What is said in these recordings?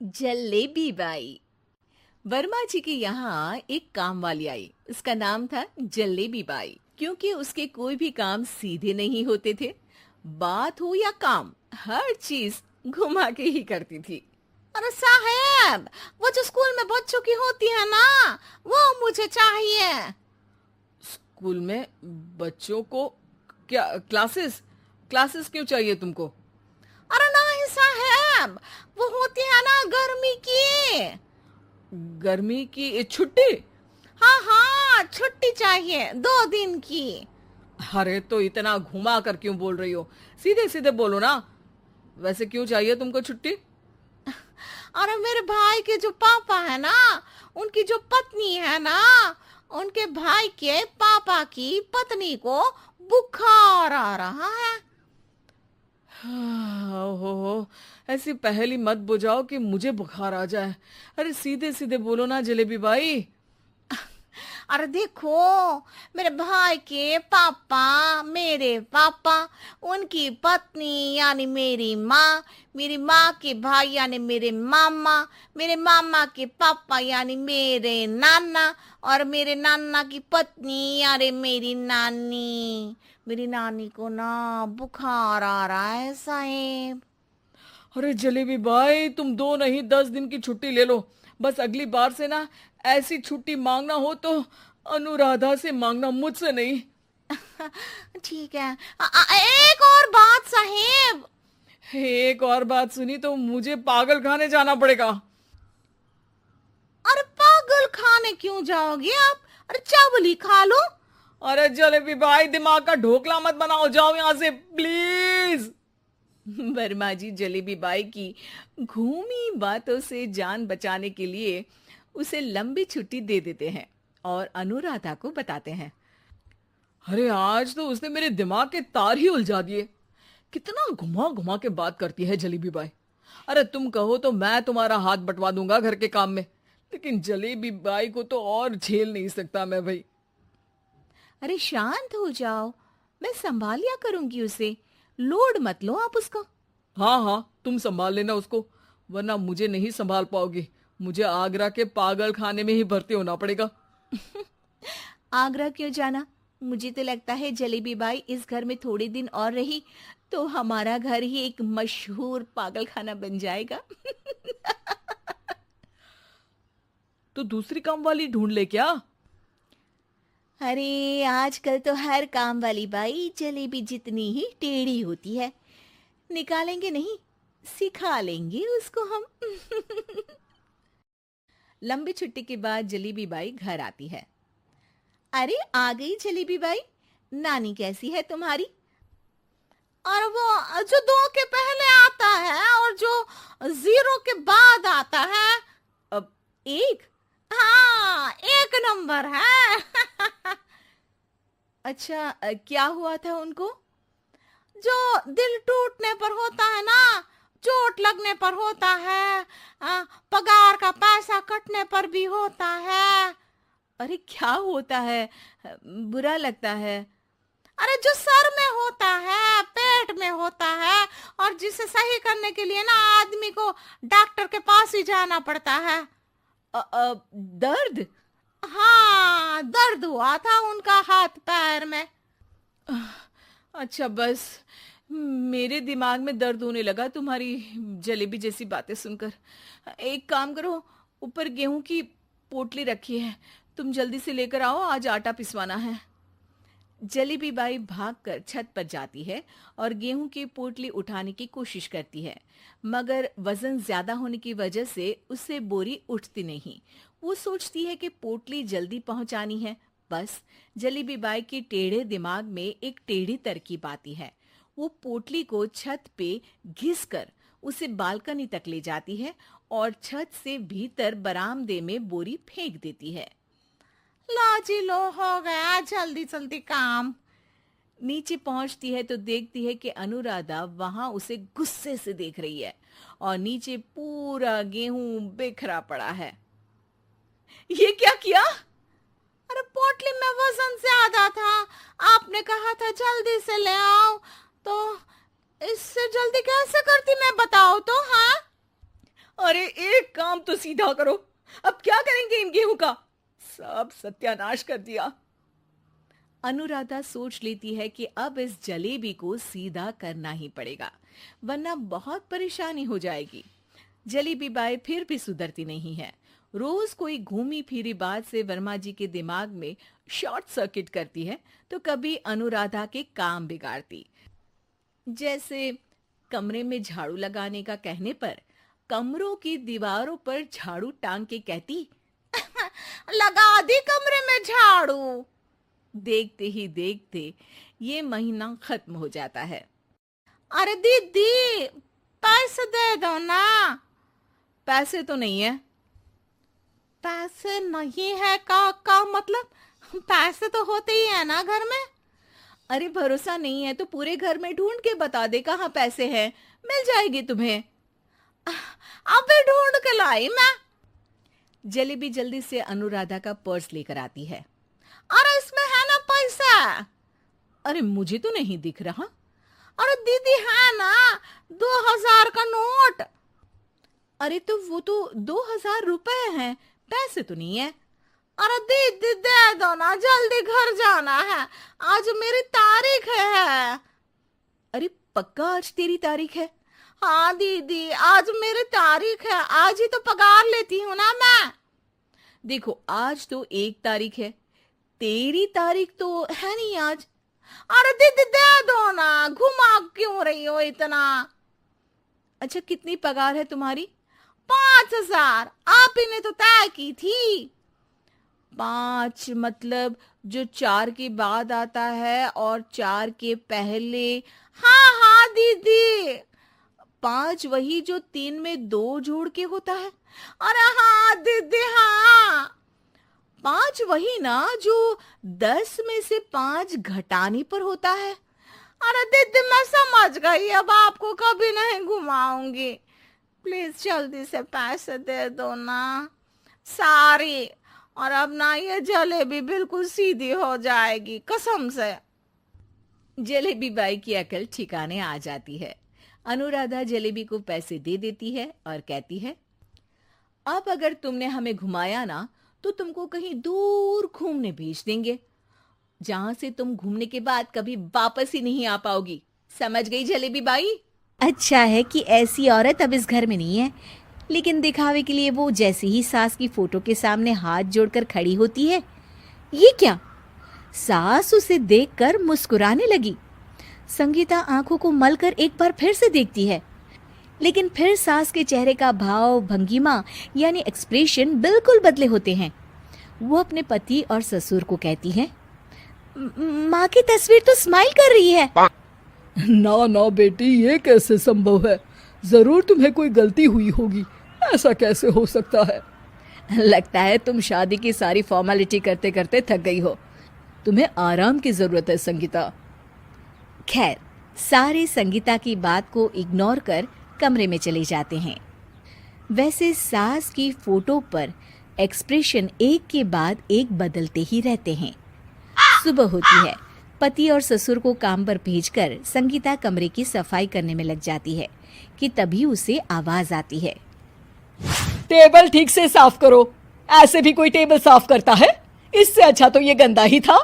Jalebi by. Verma जी के यहाँ एक काम वाली आई। उसका नाम था जलेबी बाई, क्योंकि उसके कोई भी काम सीधे नहीं होते थे। बात हो या काम, हर चीज घुमा के ही करती थी। अरे साहेब, वो जो स्कूल में बच्चों की होती है ना, वो मुझे चाहिए। स्कूल में बच्चों को क्या क्लासेस क्लासेस क्यों चाहिए तुमको? अरे नहीं साहेब, वो होती है ना गर्मी की। गर्मी की छुट्टी? हाँ हाँ, छुट्टी चाहिए 2 दिन की। अरे तो इतना घुमा कर क्यों बोल रही हो? सीधे सीधे बोलो ना। वैसे क्यों चाहिए तुमको छुट्टी? अरे मेरे भाई के जो पापा है ना, उनकी जो पत्नी है ना, उनके भाई के पापा की पत्नी को बुखार आ रहा है। ओहो, ऐसी पहेली मत बुझाओ कि मुझे बुखार आ जाए। अरे सीधे सीधे बोलो ना जलेबी बाई। अरे देखो, मेरे भाई के पापा, मेरे पापा, उनकी पत्नी यानी मेरी माँ के भाई यानी मेरे मामा के पापा यानी मेरे नाना, और मेरे नाना की पत्नी यानी मेरी नानी को ना बुखार आ रहा है साहेब। अरे जलेबी भाई, तुम 2 नहीं 10 दिन की छुट्टी ले लो। बस अगली बार से ना ऐसी छुट्टी मांगना हो तो अनुराधा से मांगना, मुझसे नहीं। ठीक है। एक और बात साहेब। एक और बात सुनी तो मुझे पागल खाने जाना पड़ेगा। अरे पागल खाने क्यों जाओगे आप? अरे चावल ही खा लो। अरे जलेबी भाई, दिमाग का ढोकला मत बनाओ, जाओ यहाँ से प्लीज। वर्मा जी जलेबी बाई की घूमी बातों से जान बचाने के लिए उसे लंबी छुट्टी दे देते हैं और अनुराधा को बताते हैं। अरे आज तो उसने मेरे दिमाग के तार ही उलझा दिए। कितना घुमा घुमा के बात करती है जलेबी बाई। अरे तुम कहो तो मैं तुम्हारा हाथ बंटवा दूंगा घर के काम में, लेकिन जलेबी बाई को तो और झेल नहीं सकता मैं भाई। अरे शांत हो जाओ, मैं संभाल लिया करूंगी उसे। लोड मत लो आप उसको। हाँ हाँ, तुम संभाल लेना उसको, वरना मुझे नहीं संभाल पाओगी। मुझे आगरा के पागल खाने में ही भर्ती होना पड़ेगा। आगरा क्यों जाना? मुझे तो लगता है जलेबी बाई इस घर में थोड़े दिन और रही तो हमारा घर ही एक मशहूर पागल खाना बन जाएगा। तो दूसरी काम वाली ढूंढ ले क्या? अरे आजकल तो हर काम वाली बाई जलेबी जितनी ही टेढ़ी होती है। निकालेंगे नहीं, सिखा लेंगे उसको हम। लंबी छुट्टी के बाद जलेबी बाई घर आती है। अरे आ गई जलेबी बाई, नानी कैसी है तुम्हारी? और वो जो 2 के पहले आता है और जो 0 के बाद आता है। अब एक। हाँ, 1 नंबर है। अच्छा, क्या हुआ था उनको? जो दिल टूटने पर होता है ना, चोट लगने पर होता है, पगार का पैसा कटने पर भी होता है। अरे क्या होता है? बुरा लगता है। अरे जो सर में होता है, पेट में होता है, और जिसे सही करने के लिए ना आदमी को डॉक्टर के पास ही जाना पड़ता है। दर्द? हाँ, दर्द हुआ था उनका हाथ पैर में। अच्छा बस, मेरे दिमाग में दर्द होने लगा तुम्हारी जलेबी जैसी बातें सुनकर। एक काम करो, ऊपर गेहूं की पोटली रखी है, तुम जल्दी से लेकर आओ, आज आटा पिसवाना है। जलेबी बाई भागकर छत पर जाती है और गेहूं की पोटली उठाने की कोशिश करती है, मगर वजन ज्यादा होने की वजह से उससे बोरी उठती नहीं। वो सोचती है कि पोटली जल्दी पहुंचानी है। बस जलेबी बाई के टेढ़े दिमाग में एक टेढ़ी तरकीब आती है। वो पोटली को छत पे घिस कर उसे बालकनी तक ले जाती है और छत से भीतर बरामदे में बोरी फेंक देती है। लो जी लो, हो गया जल्दी जल्दी काम। नीचे पहुंचती है तो देखती है कि अनुराधा वहां उसे गुस्से से देख रही है और नीचे पूरा गेहूं बिखरा पड़ा है। ये क्या किया? अरे पोटली में वजन ज्यादा था, आपने कहा था जल्दी से ले आओ, तो इससे जल्दी कैसे करती मैं बताओ तो। हाँ, अरे अब तो सीधा करो। अब क्या करेंगे इन गेहूं का? सब सत्यानाश कर दिया। अनुराधा सोच लेती है कि अब इस जलेबी को सीधा करना ही पड़ेगा, वरना बहुत परेशानी हो जाएगी। जलेबी बाई फिर भी सुधरती नहीं है। रोज कोई घूमी फिरी बात से वर्मा जी के दिमाग में शॉर्ट सर्किट करती है, तो कभी अनुराधा के काम बिगाड़ती। जैसे कमरे में झाड़ू लगाने का कहने पर कमरों की दीवारों पर झाड़ू टांग के कहती, लगा दी कमरे में झाड़ू। देखते ही देखते ये महीना खत्म हो जाता है। अरे दीदी, पैसे दे दो ना। पैसे तो नहीं है। पैसे नहीं है का मतलब? पैसे तो होते ही है ना घर में। अरे भरोसा नहीं है तो पूरे घर में ढूंढ के बता दे कहाँ पैसे हैं, मिल जाएगी तुम्हें। अबे ढूंढ के लाई मैं। जलेबी जल्दी से अनुराधा का पर्स लेकर आती है। अरे इसमें है ना पैसा। अरे मुझे तो नहीं दिख रहा। अरे दीदी है ना, 2000 का नोट। अरे तो वो तो 2000 रुपए हैं, पैसे तो नहीं है। अरे दीदी दे दो ना, जल्दी घर जाना है, आज मेरी तारीख है। अरे पक्का आज तेरी तारीख है? हाँ दीदी, आज मेरी तारीख है, आज ही तो पगार लेती हूँ ना मैं। देखो आज तो 1 तारीख है, तेरी तारीख तो है नहीं आज। अरे दीदी दे दो ना, घुमा क्यों रही हो इतना? अच्छा कितनी पगार है तुम्हारी? 5000। आप ही ने तो तय की थी। 5 मतलब जो 4 के बाद आता है और 4 के पहले। हाँ हाँ दीदी। 5 वही जो 3 में 2 जोड़ के होता है। अरे हाँ दीदी हाँ। 5 वही ना जो 10 में से 5 घटाने पर होता है। अरे दीदी मैं समझ गई, अब आपको कभी नहीं घुमाऊंगी। प्लीज जल्दी से पैसे दे दो ना, सारी। और अब ना ये जलेबी बिल्कुल सीधी हो जाएगी, कसम से। जलेबी बाई की अकल ठिकाने आ जाती है। अनुराधा जलेबी को पैसे दे देती है और कहती है, अब अगर तुमने हमें घुमाया ना तो तुमको कहीं दूर घूमने भेज देंगे, जहां से तुम घूमने के बाद कभी वापस ही नहीं आ पाओगी। समझ गई जलेबी बाई? अच्छा है कि ऐसी औरत अब इस घर में नहीं है, लेकिन दिखावे के लिए वो जैसे ही सास की फोटो के सामने हाथ जोड़कर खड़ी होती है, ये क्या? सास उसे देखकर मुस्कुराने लगी। संगीता आंखों को मलकर एक बार फिर से देखती है, लेकिन फिर सास के चेहरे का भाव, भंगिमा यानी एक्सप्रेशन बिल्कुल बदले होते हैं। वो अपने पति और ससुर को कहती है, माँ की तस्वीर तो स्माइल कर रही है। ना ना बेटी, ये कैसे संभव है? जरूर तुम्हें कोई गलती हुई होगी, ऐसा कैसे हो सकता है? लगता है तुम शादी की सारी फॉर्मेलिटी करते करते थक गई हो, तुम्हें आराम की जरूरत है संगीता। खैर, सारे संगीता की बात को इग्नोर कर कमरे में चले जाते हैं। वैसे सास की फोटो पर एक्सप्रेशन एक के बाद एक बदलते ही रहते हैं। सुबह होती है, पति और ससुर को काम पर भेजकर संगीता कमरे की सफाई करने में लग जाती है कि तभी उसे आवाज आती है, टेबल ठीक से साफ करो। ऐसे भी कोई टेबल साफ करता है? इससे अच्छा तो ये गंदा ही था।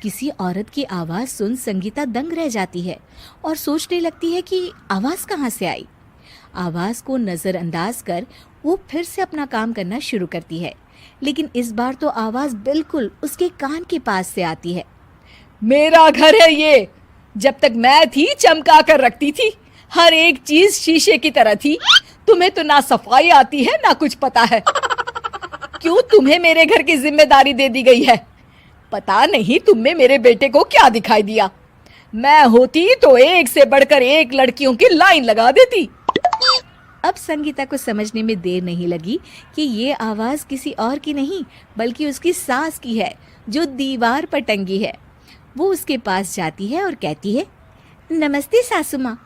किसी औरत की आवाज सुन संगीता दंग रह जाती है और सोचने लगती है कि आवाज कहाँ से आई। आवाज को नजरअंदाज कर वो फिर से अपना काम करना शुरू करती है, लेकिन इस बार तो आवाज बिल्कुल उसके कान के पास से आती है। मेरा घर है ये, जब तक मैं थी चमका कर रखती थी, हर एक चीज शीशे की तरह थी। तुम्हें तो ना सफाई आती है ना कुछ पता है। क्यों तुम्हें मेरे घर की जिम्मेदारी दे दी गई है? पता नहीं तुम में मेरे बेटे को क्या दिखाई दिया। मैं होती तो एक से बढ़कर एक लड़कियों की लाइन लगा देती। अब संगीता को समझने में देर नहीं लगी कि ये आवाज किसी और की नहीं बल्कि उसकी सास की है, जो दीवार पर टंगी है। वो उसके पास जाती है और कहती है, नमस्ते सासू माँ,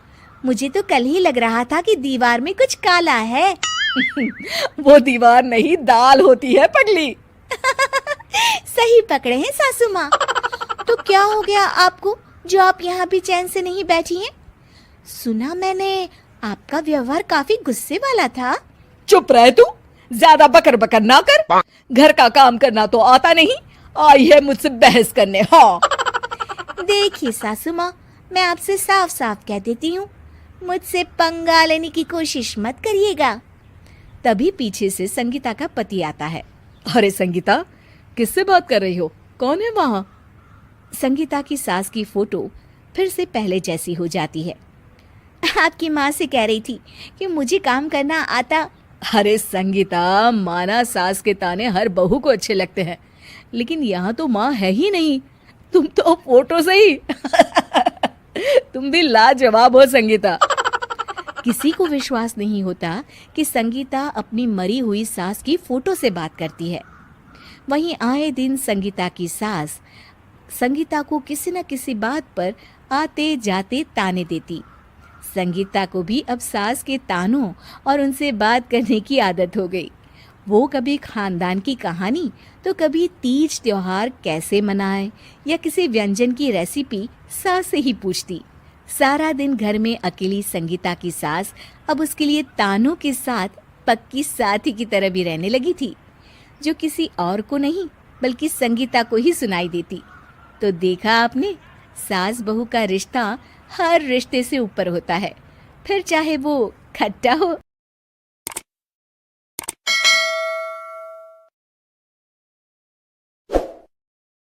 मुझे तो कल ही लग रहा था कि दीवार में कुछ काला है। वो दीवार नहीं, दाल होती है पगली। सही पकड़े हैं सासू माँ। तो क्या हो गया आपको जो आप यहाँ भी चैन से नहीं बैठी हैं? सुना मैंने आपका व्यवहार काफी गुस्से वाला था। चुप रहे तू, ज्यादा बकर बकर ना कर। घर का काम करना तो आता नहीं, आई है मुझसे बहस करने। हाँ देखिए सासू माँ, मैं आपसे साफ साफ कह देती हूँ, मुझसे पंगा लेने की कोशिश मत करिएगा। तभी पीछे से संगीता का पति आता है। अरे संगीता, किससे बात कर रही हो? कौन है वहां? संगीता की सास की फोटो फिर से पहले जैसी हो जाती है। आपकी माँ से कह रही थी कि मुझे काम करना आता। अरे संगीता, माना सास के ताने हर बहू को अच्छे लगते हैं, लेकिन यहाँ तो माँ है ही नहीं, तुम तो फोटो से ही। तुम भी लाजवाब हो संगीता। किसी को विश्वास नहीं होता कि संगीता अपनी मरी हुई सास की फोटो से बात करती है। वहीं आए दिन संगीता की सास संगीता को किसी न किसी बात पर आते जाते ताने देती। संगीता को भी अब सास के तानों और उनसे बात करने की आदत हो गई। वो कभी खानदान की कहानी तो कभी तीज त्योहार कैसे मनाए या किसी व्यंजन की रेसिपी सास से ही पूछती। सारा दिन घर में अकेली संगीता की सास अब उसके लिए तानों के साथ पक्की साथी की तरह भी रहने लगी थी, जो किसी और को नहीं बल्कि संगीता को ही सुनाई देती। तो देखा आपने, सास बहू का रिश्ता हर रिश्ते से ऊपर होता है, फिर चाहे वो खट्टा हो